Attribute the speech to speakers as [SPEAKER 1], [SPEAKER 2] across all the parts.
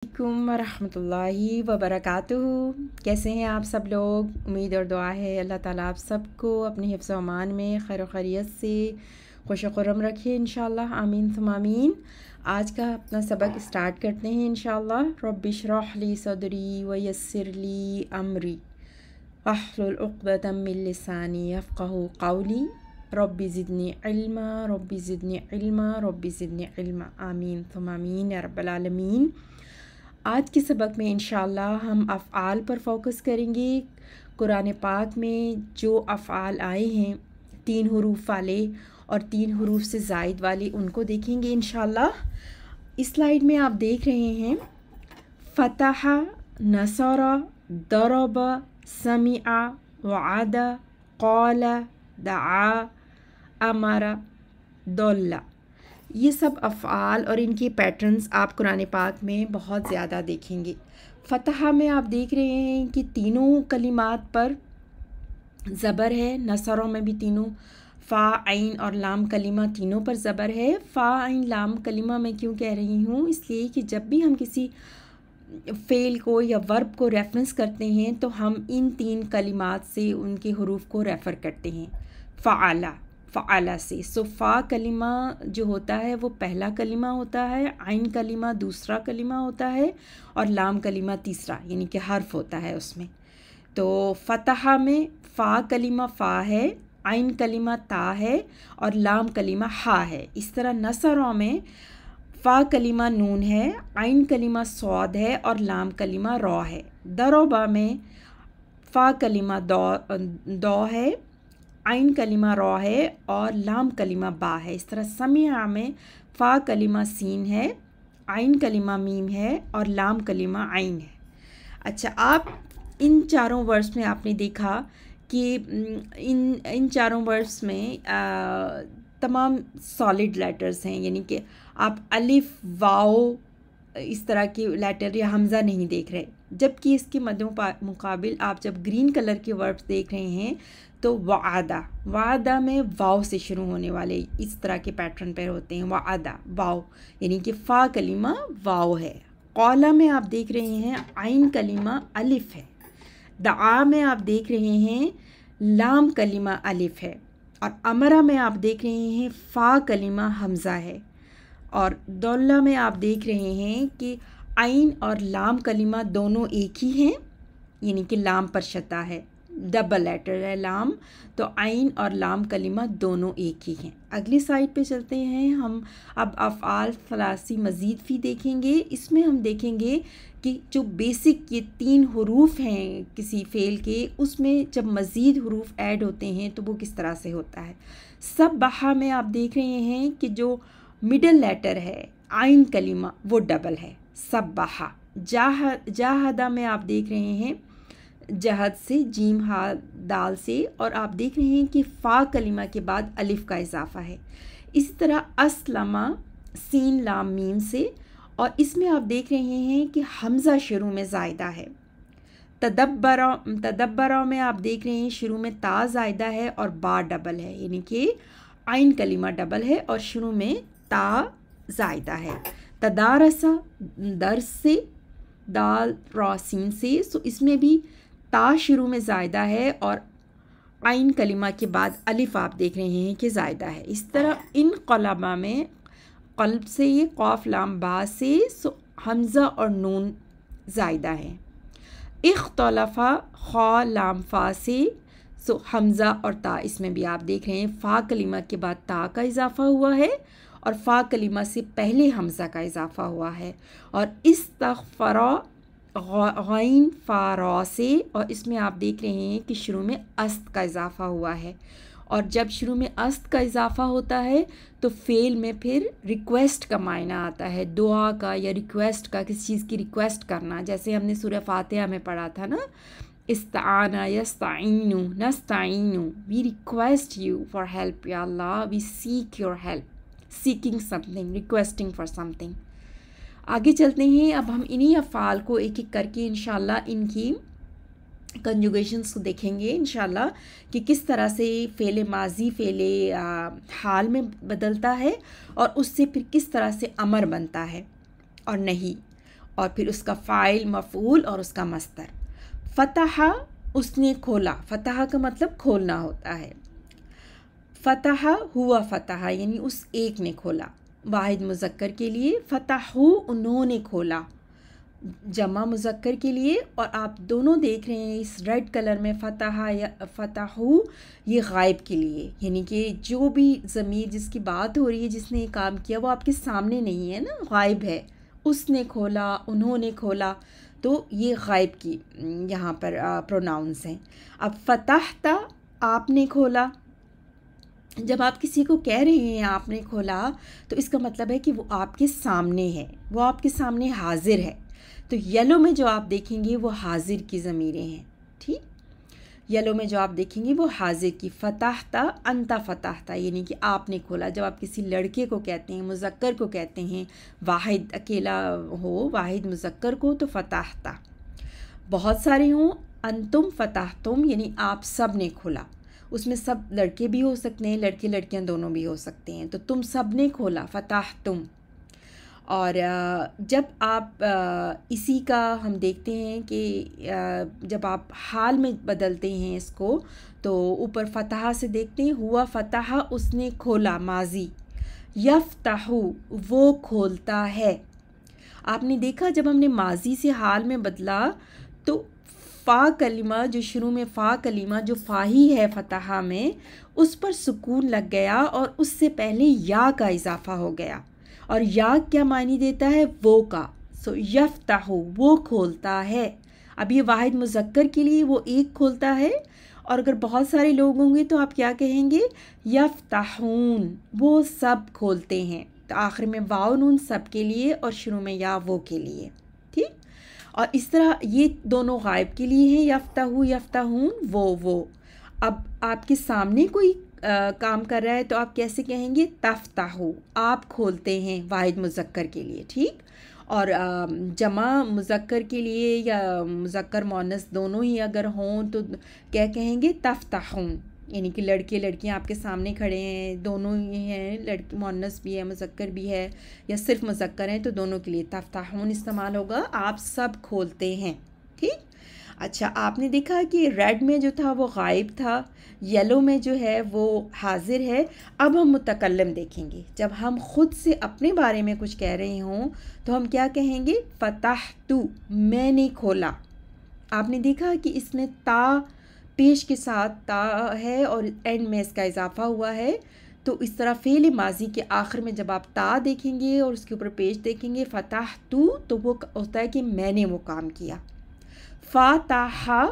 [SPEAKER 1] अस्सलामुअलैकुम वरहमतुल्लाहि वबरकातुहू। कैसे हैं आप सब लोग। उम्मीद और दुआ है अल्लाह ताला आप सबको अपने हिफ्ज़ व अमान में खैर खैरियत से खुश खुर्रम रखे इंशाअल्लाह, आमीन सुम्मा आमीन। आज का अपना सबक स्टार्ट करते हैं इंशाअल्लाह। रब्बि इश्रह ली सदरी व यस्सिर ली अमरी वहलुल उक़दतम मिन लिसानी यफ़क़हू क़ौली रब्बि ज़िदनी इल्मा रब्बि ज़िदनी इल्मा रब्बि ज़िदनी इल्मा, आमीन सुम्मा आमीन या रब्बल आलमीन। आज के सबक में इंशाअल्लाह हम अफ़आल पर फ़ोकस करेंगे। कुरान पाक में जो अफ़आल आए हैं 3 हरूफ वाले और 3 हरूफ से ज़ायद वाले, उनको देखेंगे इंशाअल्लाह। इस स्लाइड में आप देख रहे हैं फ़तह, नसरा, दरब, समिआ, वअदा, क़ाला, दआ, अमरा, दल्ला। ये सब अफ़आल और इनके पैटर्न्स आप कुरान पाक में बहुत ज़्यादा देखेंगे। फ़तह में आप देख रहे हैं कि तीनों कलिमात पर ज़बर है। नसरों में भी तीनों फ़ा, आइन और लाम कलिमा तीनों पर ज़बर है। फ़ा, आइन, लाम कलिमा मैं क्यों कह रही हूँ, इसलिए कि जब भी हम किसी फ़ेल को या वर्ब को रेफरेंस करते हैं तो हम इन 3 कलिमात से उनके हरूफ को रेफ़र करते हैं। फ़आला, फ़आला से। सो फ़ा कलिमा जो होता है वो पहला कलिमा होता है, आइन कलिमा दूसरा कलिमा होता है और लाम कलिमा तीसरा, यानी कि हर्फ होता है उसमें। तो फ़तह में फ़ा कलिमा फ़ा है, आइन कलिमा ता है और लाम कलिमा हा है। इस तरह नसरों में फ़ा कलिमा नून है, आइन कलिमा सौद है और लाम कलिमा रॉ है। दरोबा में फ़ा कलिमा दौ है, आइन कलिमा रॉ है और लाम कलिमा बा है। इस तरह समिआ में फ़ा कलिमा सीन है, आइन कलिमा मीम है और लाम कलिमा आइन है। अच्छा, आप इन चारों वर्ड्स में आपने देखा कि इन चारों वर्ड्स में तमाम सॉलिड लेटर्स हैं, यानी कि आप अलिफ, वाओ इस तरह के लेटर या हमज़ा नहीं देख रहे। जबकि इसके मुकाबिल आप जब ग्रीन कलर के वर्ड्स देख रहे हैं तो वादा, वादा में वाव से शुरू होने वाले इस तरह के पैटर्न पर होते हैं। वादा, वाव, यानी कि फ़ा कलिमा वाव है। क़ौला में आप देख रहे हैं आइन कलिमा अलिफ है। दआ में आप देख रहे हैं लाम कलिमा अलिफ है और अमरा में आप देख रहे हैं फ़ा कलिमा हमज़ा है। और दौल्ला में आप देख रहे हैं कि आइन और लाम कलिमा दोनों एक ही हैं, यानी कि लाम पर शता है, डबल लेटर है लाम, तो आइन और लाम कलिमा दोनों एक ही हैं। अगली साइड पे चलते हैं हम। अब अफ़आल फ़लासी मज़ीद फ़ी देखेंगे। इसमें हम देखेंगे कि जो बेसिक ये 3 हरूफ हैं किसी फ़ेल के, उसमें जब मज़ीद हरूफ ऐड होते हैं तो वो किस तरह से होता है। सब बहा में आप देख रहे हैं कि जो मिडल लेटर है आइन कलिमा वो डबल है, सब बहा। जाहदा में आप देख रहे हैं जहद से, जीम हा दाल से, और आप देख रहे हैं कि फ़ा कलिमा के बाद अलिफ का इजाफ़ा है। इसी तरह अस्लमा सीन लाम मीम से, और इसमें आप देख रहे हैं कि हमज़ा शुरू में ज़ायदा है। तदब्बरा में आप देख रहे हैं शुरू में ता ज़ायदा है और बा डबल है, यानी कि आइन कलिमा डबल है और शुरू में ता ज़ायदा है। तदारसा दर्स से, दाल रॉसीन से, सो इसमें भी ता शुरू में ज़ायदा है और आइन कलिमा के बाद अलिफ आप देख रहे हैं कि ज़ायदा है। इस तरह इन क़लबा में क़ल्ब से, ये क़ाफ लाम बा से, सो हमज़ा और नून ज़ायदा है। इख्तलफ़ा ख़ा लाम फ़ा से, सो हमज़ा और ता, इसमें भी आप देख रहे हैं फ़ा कलिमा के बाद ता का इजाफ़ा हुआ है और फ़ा कलिमा से पहले हमज़ा का इजाफ़ा हुआ है। और इस्तग़फ़रा गैन फ़ा रॉ से, और इसमें आप देख रहे हैं कि शुरू में अस्त का इजाफ़ा हुआ है। और जब शुरू में अस्त का इजाफ़ा होता है तो फ़ेल में फिर रिक्वेस्ट का मायना आता है, दुआ का या रिक्वेस्ट का, किसी चीज़ की रिक्वेस्ट करना। जैसे हमने सूरह फातिहा में पढ़ा था ना, इस्ताना यस्ताइनु नस्ताइनु, we request you for help या अल्लाह, we seek your help, seeking something, requesting for something. आगे चलते हैं। अब हम इन्हीं अफ़आल को एक एक करके इंशाल्लाह इनकी कंजुगेशंस को देखेंगे इंशाल्लाह कि किस तरह से फ़ेले माजी फ़ेले हाल में बदलता है और उससे फिर किस तरह से अमर बनता है और नहीं। और फिर उसका फ़ाइल, मफ़ूल और उसका मस्तर। फ़तहा उसने खोला, फ़तहा का मतलब खोलना होता है। फ़तहा हुआ फ़तहा यानी उस एक ने खोला, वाहिद मुज़क्कर के लिए। फ़तहू उन्होंने खोला, जमा मुज़क्कर के लिए। और आप दोनों देख रहे हैं इस रेड कलर में फ़तहा या फ़तहू, ये गायब के लिए, यानी कि जो भी ज़मीर जिसकी बात हो रही है, जिसने ये काम किया, वो आपके सामने नहीं है ना, गायब है। उसने खोला, उन्होंने खोला, तो ये गायब की यहाँ पर प्रोनाउंस हैं। अब फ़तहता आपने खोला, जब आप किसी को कह रहे हैं आपने खोला, तो इसका मतलब है कि वो आपके सामने है, वो आपके सामने हाजिर है। तो येलो में जो आप देखेंगे वो हाजिर की ज़मीरें हैं, ठीक। येलो में जो आप देखेंगे वो हाजिर की। फ़तहता अंता फ़तहता यानी कि आपने खोला। जब आप किसी लड़के को कहते हैं, मुज़क्कर को कहते हैं, वाहिद अकेला हो, वाहिद मुज़क्कर को, तो फ़तहता। बहुत सारे हों, अंतुम फ़तहतुम यानी आप सब ने खोला। उसमें सब लड़के भी हो सकते हैं, लड़के लड़कियां दोनों भी हो सकते हैं। तो तुम सब ने खोला, फ़तहतुम। और जब आप इसी का हम देखते हैं कि जब आप हाल में बदलते हैं इसको, तो ऊपर फ़तहा से देखते हैं, हुआ फ़तहा उसने खोला, माजी। यफ़तहु वो खोलता है। आपने देखा जब हमने माजी से हाल में बदला, तो फ़ा कलिमा जो शुरू में फ़ा कलिमा जो फ़ा ही है फ़तहा में, उस पर सुकून लग गया और उससे पहले या का इजाफ़ा हो गया। और या क्या मानी देता है, वो का। सो यफ़तहु वो खोलता है। अब ये वाहिद मुज़क्कर के लिए वो एक खोलता है, और अगर बहुत सारे लोग होंगे तो आप क्या कहेंगे, यफ़तहून वो सब खोलते हैं। तो आखिर में वाव नून सब के लिए और शुरू में या वो के लिए, ठीक। और इस तरह ये दोनों गायब के लिए हैं, यफ़तहू यफ़तहून, वो। अब आपके सामने कोई काम कर रहा है तो आप कैसे कहेंगे, तफ़तहू आप खोलते हैं, वाहिद मुज़क्कर के लिए, ठीक। और जमा मुज़क्कर के लिए या मुज़क्कर मुअन्नस दोनों ही अगर हों तो क्या कहेंगे, तफ़तहून, यानी कि लड़के लड़कियां आपके सामने खड़े हैं, दोनों ही हैं, लड़की मुअन्नस भी है, मुज़क्कर भी है, या सिर्फ मुज़क्कर हैं, तो दोनों के लिए तफ़तहून इस्तेमाल होगा, आप सब खोलते हैं, ठीक। अच्छा, आपने देखा कि रेड में जो था वो गायब था, येलो में जो है वो हाजिर है। अब हम मुतकल्लम देखेंगे। जब हम ख़ुद से अपने बारे में कुछ कह रहे हों तो हम क्या कहेंगे, फ़तहतु मैंने खोला। आपने देखा कि इसमें ता पेश के साथ ता है और एंड में इसका इजाफ़ा हुआ है। तो इस तरह फ़ेल माजी के आखिर में जब आप ता देखेंगे और उसके ऊपर पेश देखेंगे फ़तहतु, तो वो होता है कि मैंने वो काम किया। फ़तहा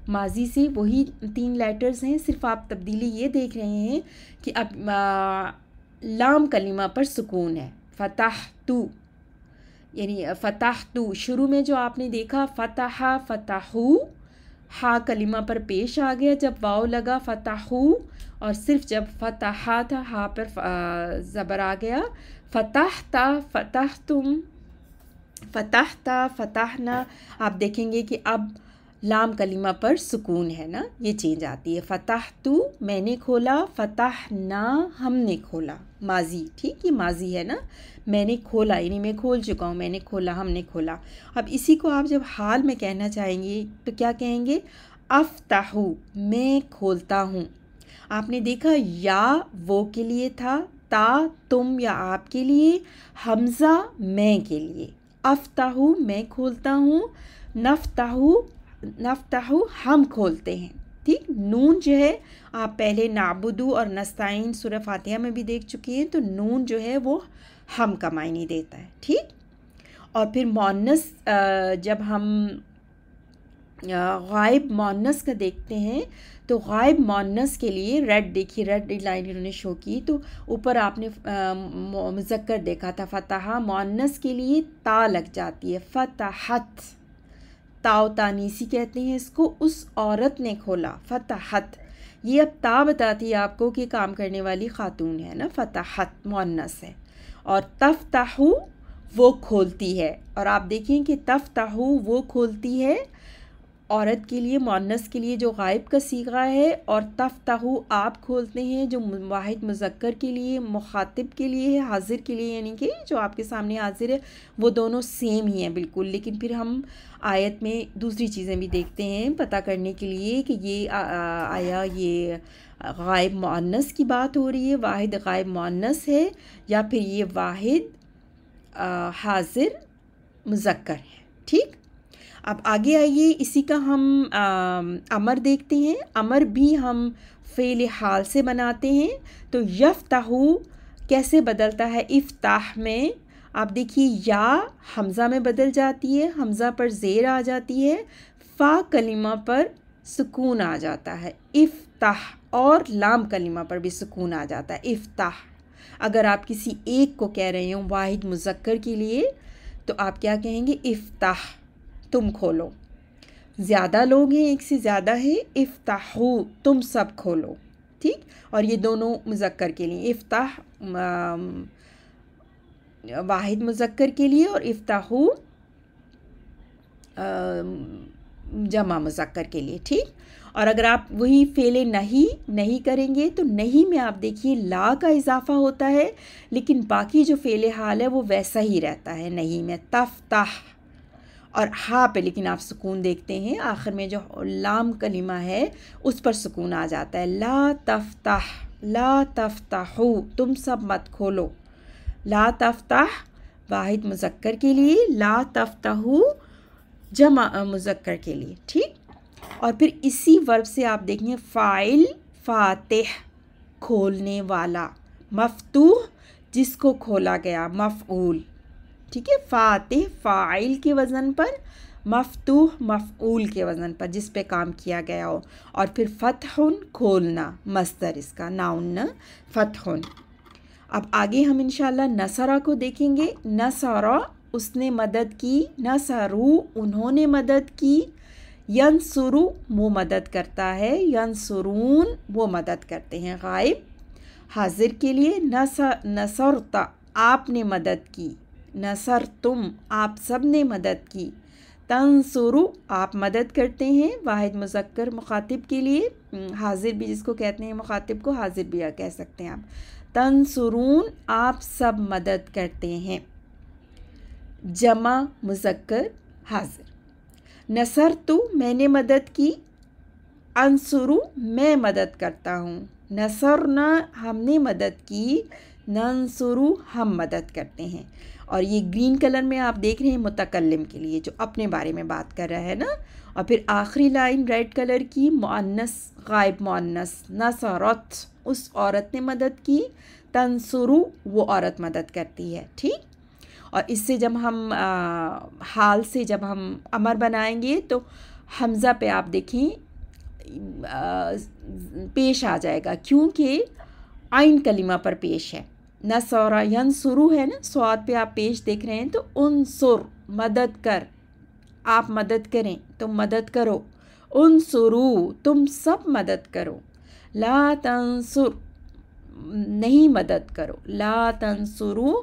[SPEAKER 1] माजी से वही 3 लेटर्स हैं, सिर्फ आप तब्दीली ये देख रहे हैं कि अब लाम कलिमा पर सुकून है। फ़तहतु यानी फ़तहतु शुरू में जो आपने देखा फ़तहा फ़तहू, हा कलिमा पर पेश आ गया जब वाव लगा, फ़तहू। और सिर्फ जब फ़तहा था, हा पर ज़बर आ गया। फ़तहता फ़तहतुम, फ़तहता फ़तहना। आप देखेंगे कि अब लाम कलिमा पर सुकून है ना, ये चेंज आती है। फ़तहतु मैंने खोला, फ़तहना हमने खोला, माजी, ठीक, ये माजी है ना, मैंने खोला यानी मैं खोल चुका हूँ, मैंने खोला, हमने खोला। अब इसी को आप जब हाल में कहना चाहेंगे तो क्या कहेंगे, अफ़तहू मैं खोलता हूँ। आपने देखा या वो के लिए था, ता तुम या आपके लिए, हमज़ा मैं के लिए। अफ़तहू मैं खोलता हूँ, नफ़तहू हम खोलते हैं, ठीक। नून जो है आप पहले नाबुदू और नस्ताइन सूरह फातिहा में भी देख चुके हैं, तो नून जो है वो हम का मायने देता है, ठीक। और फिर मुअन्नस जब हम गायब मुअन्नस का देखते हैं, तो गायब मुअन्नस के लिए रेड देखिए, रेड लाइन इन्होंने शो की, तो ऊपर आपने मुज़क्कर देखा था फ़तहा, मुअन्नस के लिए ता लग जाती है, फ़तहत, ताव तानीसी कहते हैं इसको, उस औरत ने खोला, फ़तहत। ये अब ता बताती है आपको कि काम करने वाली खातून है ना, फ़तहत मुअन्नस है। और तफ़तहू वो खोलती है, और आप देखें कि तफ़तहू वो खोलती है, औरत के लिए, मुअन्नस के लिए जो गायब का सीगा है, और तफ्ताहू आप खोलते हैं जो वाहिद मुज़क्कर के लिए, मुखातिब के लिए है, हाजिर के लिए, यानी कि जो आपके सामने हाजिर है, वो दोनों सेम ही हैं बिल्कुल। लेकिन फिर हम आयत में दूसरी चीज़ें भी देखते हैं पता करने के लिए कि ये आया ये गायब मुअन्नस की बात हो रही है, वाहिद गायब मुअन्नस है, या फिर ये वाहिद हाजिर मुज़क्कर है। ठीक, अब आगे आइए, इसी का हम अमर देखते हैं। अमर भी हम फ़ेल हाल से बनाते हैं। तो यफ्ताहू कैसे बदलता है इफ्ताह में? आप देखिए, या हमज़ा में बदल जाती है, हमज़ा पर ज़ेर आ जाती है, फ़ा कलिमा पर सुकून आ जाता है इफ्ताह, और लाम कलिमा पर भी सुकून आ जाता है इफ्ताह। अगर आप किसी एक को कह रहे हो वाहिद मुज़क्कर के लिए, तो आप क्या कहेंगे? इफ्ताह, तुम खोलो। ज़्यादा लोग हैं, एक से ज़्यादा है, इफ्ताहू, तुम सब खोलो। ठीक, और ये दोनों मुज़क्कर के लिए, इफ्ताह वाहिद मुज़क्कर के लिए और इफ्ताहू जमा मुज़क्कर के लिए। ठीक, और अगर आप वही फ़ेले नहीं करेंगे तो नहीं में आप देखिए ला का इजाफ़ा होता है, लेकिन बाकी जो फ़ेले हाल है वो वैसा ही रहता है नहीं में, तफ्ताह और हा पे लेकिन आप सुकून देखते हैं, आखिर में जो लाम कलिमा है उस पर सुकून आ जाता है। ला तफ्ताह, ला तफ्ताहू, तुम सब मत खोलो। ला तफ्ताह वाहिद मुज़क्कर के लिए, ला तफ्ताहू जमा मुज़क्कर के लिए। ठीक, और फिर इसी वर्ब से आप देखेंगे फ़ाइल फ़ातिह, खोलने वाला, मफ़तूह जिसको खोला गया, मफ़ऊल। ठीक है, फ़ातिह फ़ाइल के वज़न पर, मफ़तूह मफ़ऊल के वज़न पर, जिस पे काम किया गया हो। और फिर फ़तहुन खोलना, मस्दर इसका, नाउन फ़तहुन। अब आगे हम इंशाल्लाह नसरा को देखेंगे। नसरा उसने मदद की, नसरू उन्होंने मदद की, यंसुरु वो मदद करता है, यंसुरून वो मदद करते हैं गायब हाजिर के लिए। नसरता आपने मदद की, नसर तुम आप सब ने मदद की, तंसुरु आप मदद करते हैं वाहिद मुज़क्कर मुखातिब के लिए, हाजिर भी जिसको कहते हैं मुखातिब को हाजिर भी कह सकते हैं आप। तंसुरून आप सब मदद करते हैं, जमा मुज़क्कर हाजिर। नसरतु मैंने मदद की, अंसुरु मैं मदद करता हूँ, नसरना हमने मदद की, नंसुरु हम मदद करते हैं। और ये ग्रीन कलर में आप देख रहे हैं मुतकल्लिम के लिए जो अपने बारे में बात कर रहा है ना। और फिर आखिरी लाइन रेड कलर की, मुअन्नस गायब मुअन्नस, नसरत उस औरत ने मदद की, तंसुरु वो औरत मदद करती है। ठीक, और इससे जब हम हाल से जब हम अमर बनाएंगे तो हमज़ा पे आप देखें पेश आ जाएगा, क्योंकि आइन कलिमा पर पेश है। नसरा यंसुरु है ना, स्वाद पे आप पेश देख रहे हैं, तो उनसुर मदद कर, आप मदद करें, तुम मदद करो, उनसुरु तुम सब मदद करो, ला तंसुर नहीं मदद करो, ला तंसुरु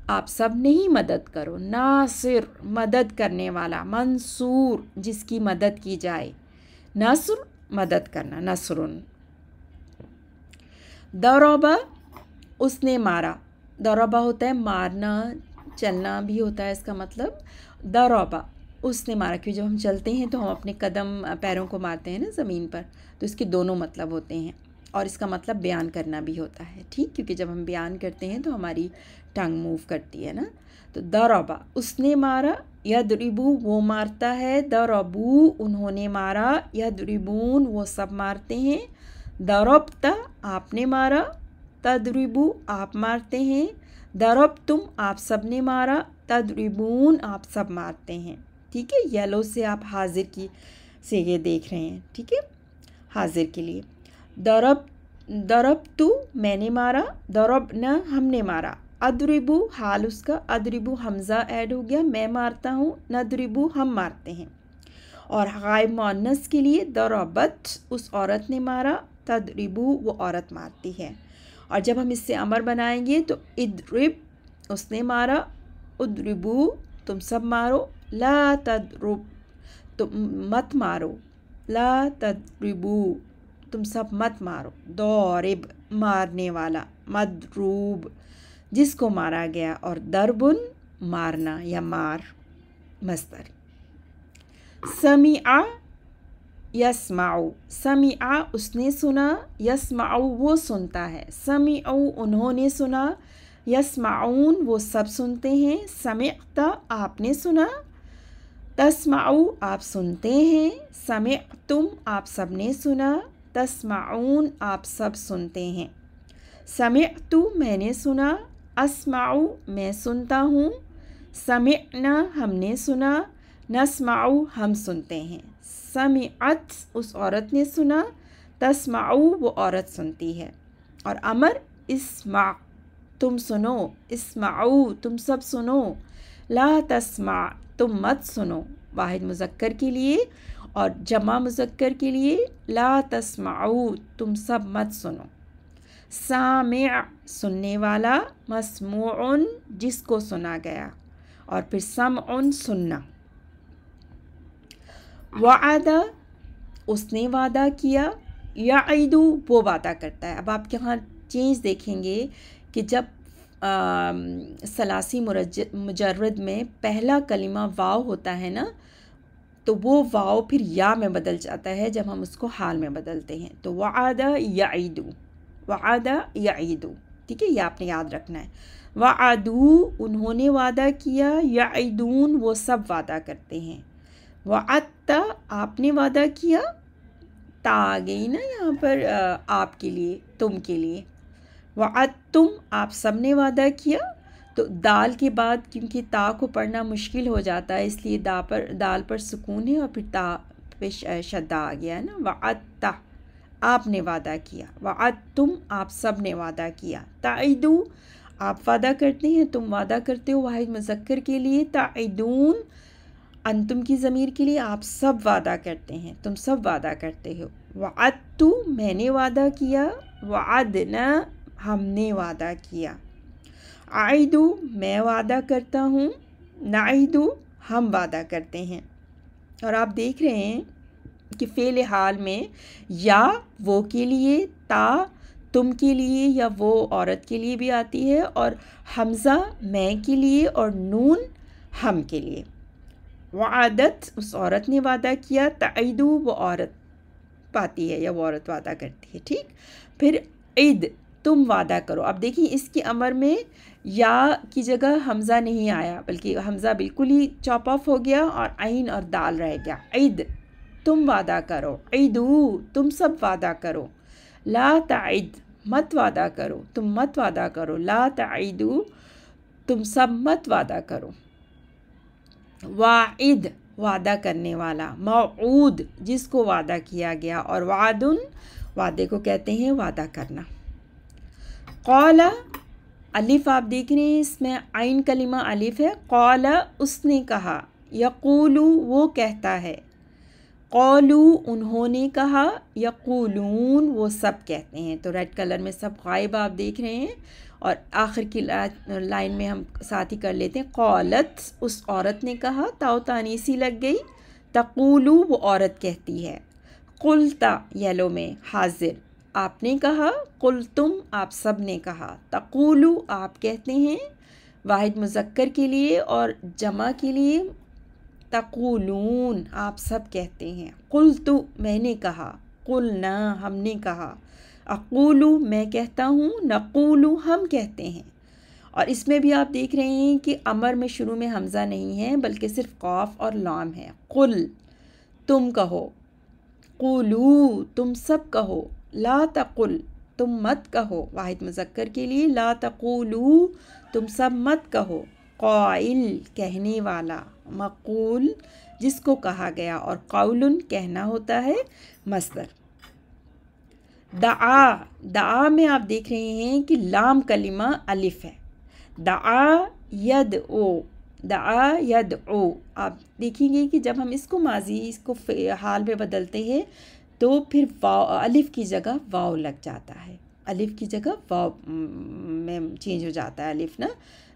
[SPEAKER 1] आप सब नहीं मदद करो, नासिर मदद करने वाला, मंसूर जिसकी मदद की जाए, नस्र मदद करना, नस्रुन। दरबा उसने मारा, दरबा होता है मारना, चलना भी होता है इसका मतलब। दरबा उसने मारा, क्योंकि जब हम चलते हैं तो हम अपने कदम पैरों को मारते हैं ना ज़मीन पर, तो इसके दोनों मतलब होते हैं। और इसका मतलब बयान करना भी होता है। ठीक, क्योंकि जब हम बयान करते हैं तो हमारी टंग मूव करती है ना। तो दरबा उसने मारा, यदरिबू वो मारता है, दरबू उन्होंने मारा, यदरिबून वो सब मारते हैं, दरबता आपने मारा, तदरिबू आप मारते हैं, दरबतुम आप सब ने मारा, तदरिबून आप सब मारते हैं। ठीक है, येलो से आप हाजिर की से ये देख रहे हैं। ठीक है, हाजिर के लिए दरबतु मैंने मारा, दरबना हमने मारा, अदरिबू हाल उसका, अदरिबू हमज़ा ऐड हो गया, मैं मारता हूँ, नदरिबू हम मारते हैं। और गायब मुअन्नस के लिए दरबत उस औरत ने मारा, तदरिबू वो औरत मारती है। और जब हम इससे अमर बनाएंगे तो इदरिब उसने मारा, उदरिबू तुम सब मारो, ला तदरुब तुम मत मारो, ला तद्रिबू तुम सब मत मारो, दौरिब मारने वाला, मदरूब जिसको मारा गया, और दरबुन मारना या मार मस्तर। समीआ यस्माउ, समीआ उसने सुना, यस्माउ वो सुनता है, समीउ उन्होंने सुना, यस्माउन वो सब सुनते हैं, समिअता आपने सुना, तस्माउ आप सुनते हैं, समिअतुम आप सब ने सुना, तस्माउन आप सब सुनते हैं, समिअतु मैंने सुना, अस्माउ मैं सुनता हूँ, समिअना हमने सुना, नस्माउ हम सुनते हैं, समिअत उस औरत ने सुना, तस्माउ वो औरत सुनती है। और अमर इस्मा तुम सुनो, इस्माउ तुम सब सुनो, ला तस्मा तुम मत सुनो, वाहिद मुज़क्कर के लिए, और जमा मुज़क्कर के लिए ला तस्माउ तुम सब मत सुनो। सामिअ सुनने वाला, मस्मूउन जिसको सुना गया, और फिर समउन सुनना। वादा उसने वादा किया, याइदु वो वादा करता है। अब आप यहाँ चेंज देखेंगे कि जब सलासी मुजर्रद में पहला कलिमा वाव होता है ना, तो वो वाव फिर या में बदल जाता है जब हम उसको हाल में बदलते हैं। तो वादा याइदु, वादा याइदु, ठीक है, ये आपने याद रखना है। वादू उन्होंने वादा किया, याइदून वो सब वादा करते हैं। वाअत्ता आपने वादा किया, ता आ गई ना यहाँ पर आपके लिए, तुम के लिए। वाअत्तुम आप सब ने वादा किया, तो दाल के बाद क्योंकि ता को पढ़ना मुश्किल हो जाता है, इसलिए दाल पर सुकून है और फिर ता पे शद्दा आ गया है ना। वाअत्ता आपने वादा किया, वाअत्तुम आप सब ने वादा किया, ताइदू आप वादा करते हैं, तुम वादा करते हो वाहिद मुज़क्कर के लिए, ताइदून अंतुम की ज़मीर के लिए आप सब वादा करते हैं, तुम सब वादा करते हो। वाअत्तु मैंने वादा किया, वाअदना हमने वादा किया, आइदु मैं वादा करता हूँ, नाइदु हम वादा करते हैं। और आप देख रहे हैं कि फ़ेल हाल में या वो के लिए, ता तुम के लिए या वो औरत के लिए भी आती है, और हमज़ा मैं के लिए, और नून हम के लिए। वादत उस औरत ने वादा किया, ताइदु वो औरत पाती है या वो औरत वादा करती है, ठीक। फिर ईद तुम वादा करो। अब देखिए इसके अमर में या की जगह हमज़ा नहीं आया, बल्कि हमज़ा बिल्कुल ही चॉप ऑफ हो गया और आइन और दाल रह गया। ईद तुम वादा करो, ईदू तुम सब वादा करो, ला ताइद मत वादा करो, तुम मत वादा करो, ला ताइदू तुम सब मत वादा करो। वाइद वादा करने वाला, मऊद जिसको वादा किया गया, और वादुन वादे को कहते हैं वादा करना। क़ौला अलिफ आप देख रहे हैं, इसमें आइन कलिमा अलिफ है। क़ौला उसने कहा, यक़ूलु वो कहता है, क़ौलू उन्होंने कहा, यक़ूलून वो सब कहते हैं। तो रेड कलर में सब गायब आप देख रहे हैं, और आखिर की लाइन में हम साथ ही कर लेते हैं। क़ौलत उस औरत ने कहा, ताओ तानीसी लग गई, तक़ूलू वो औरत कहती है। क़ुल्ता येलो में हाजिर आपने कहा, क़ुल्तुम आप सब ने कहा, तक़ूलू आप कहते हैं वाहिद मुज़क्कर के लिए, और जमा के लिए तक़ूलून आप सब कहते हैं। क़ुल्तु मैंने कहा, क़ुलना हमने कहा, अक़ूलू मैं कहता हूँ, नक़ूलू हम कहते हैं। और इसमें भी आप देख रहे हैं कि अमर में शुरू में हमज़ा नहीं है, बल्कि सिर्फ क़ाफ और लाम है। क़ुल तुम कहो, क़ुलू तुम सब कहो, ला तक़ुल तुम मत कहो, वाहिद मुज़क्कर के लिए, ला तक़ूलू तुम सब मत कहो। क़ाइल कहने वाला, मक़ूल जिसको कहा गया, और क़ौलुन कहना होता है मस्दर। दआ दआ में आप देख रहे हैं कि लाम कलिमा अलिफ है। दआ यद ओ, दआ यद ओ, आप देखेंगे कि जब हम इसको माजी इसको हाल में बदलते हैं तो फिर वाव अलिफ की जगह वाव लग जाता है, अलिफ की जगह वाव में चेंज हो जाता है अलिफ ना।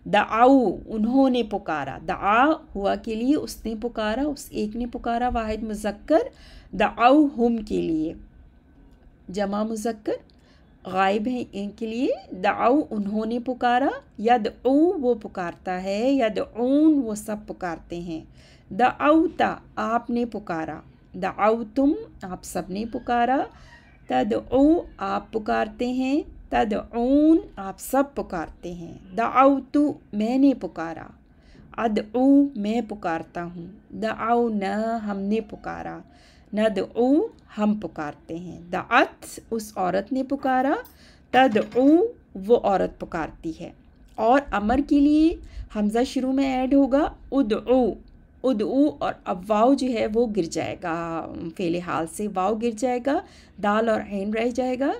[SPEAKER 1] दआऊ उन्होंने पुकारा, दआ हुआ के लिए उसने पुकारा, उस एक ने पुकारा वाहिद मुज़क्कर, दआऊ हुम के लिए जमा मुज़क्कर गायब है इनके लिए, दआऊ उन्होंने पुकारा, यदऊ वो पुकारता है, यदऊन वो सब पुकारते हैं, दआउता आपने पुकारा, दआऊ तुम आप सब ने पुकारा, तदऊ आप पुकारते हैं, तदऊन आप सब पुकारते हैं, दआउतु मैंने पुकारा, अदऊ मैं पुकारता हूँ, दआऊ न हमने पुकारा, नदऊ हम पुकारते हैं, दअत उस औरत ने पुकारा, तदऊ वो औरत पुकारती है। और अमर के लिए हमज़ा शुरू में ऐड होगा, उदऊ उदऊ और अब वाव जो है वो गिर जाएगा, फ़ेले हाल से वाव गिर जाएगा, दाल और ऐन रह जाएगा।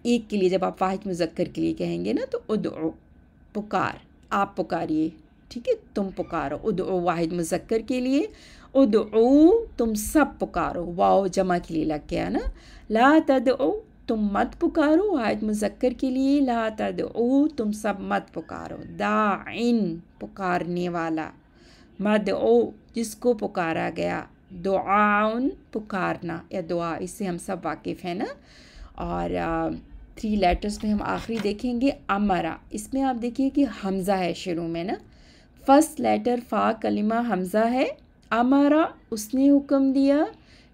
[SPEAKER 1] एक के लिए जब आप वाहिद मुज़क्कर के लिए कहेंगे ना तो उदऊ पुकार, आप पुकारिए, ठीक है, तुम पुकारो, उदऊ वाहिद मुज़क्कर के लिए, उदऊ तुम सब पुकारो, वाव जमा के लिए लग गया ना, ला तदऊ तुम मत पुकारो वाहिद मुज़क्कर के लिए, ला तदऊ तुम सब मत पुकारो, दाइन पुकारने वाला, मदऊ जिसको पुकारा गया, दुआउन पुकारना या दुआ, इससे हम सब वाकिफ़ हैं ना। और 3 लेटर्स में हम आखिरी देखेंगे अमरा, इसमें आप देखिए कि हमज़ा है शुरू में ना, फर्स्ट लेटर फ़ा कलिमा हमज़ा है, अमरा उसने हुक्म दिया,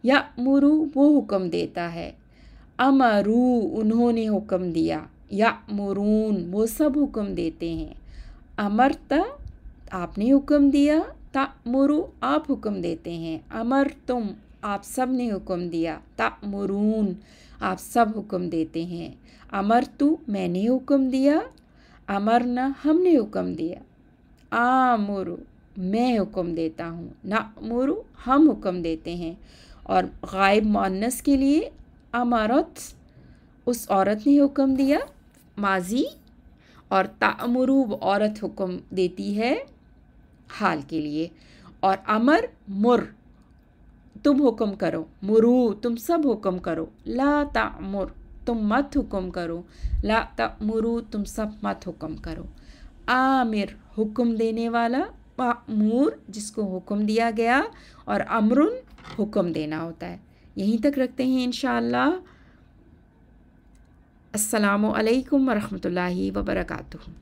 [SPEAKER 1] या मुरू वो हुक्म देता है, अमरू उन्होंने हुक्म दिया, या मुरून वो सब हुक्म देते हैं, अमरता आपने हुक्म दिया, तामुरु आप हुक्म देते हैं, अमर तुम आप सब ने हुक्म दिया, तामुरून आप सब हुक्म देते हैं, अमरतु मैंने हुक्म दिया, अमरना हमने हुक्म दिया, आमुरु मैं हुक्म देता हूँ, नामुरु हम हुक्म देते हैं। और गायब मुअन्नस के लिए अमरत उस औरत ने हुक्म दिया माजी, और तामुरु वो औरत हुक्म देती है हाल के लिए, और अमर मुर तुम हुक्म करो, मुरू तुम सब हुक्म करो, ला तामुर तुम मत हुक्म करो, ला तामुरु तुम सब मत हुक्म करो, आमिर हुक्म देने वाला, मामूर जिसको हुक्म दिया गया, और अमरुन हुक्म देना होता है। यहीं तक रखते हैं इंशाअल्लाह। अस्सलामु अलैकुम वरहमतुल्लाहि वबरकातुहू।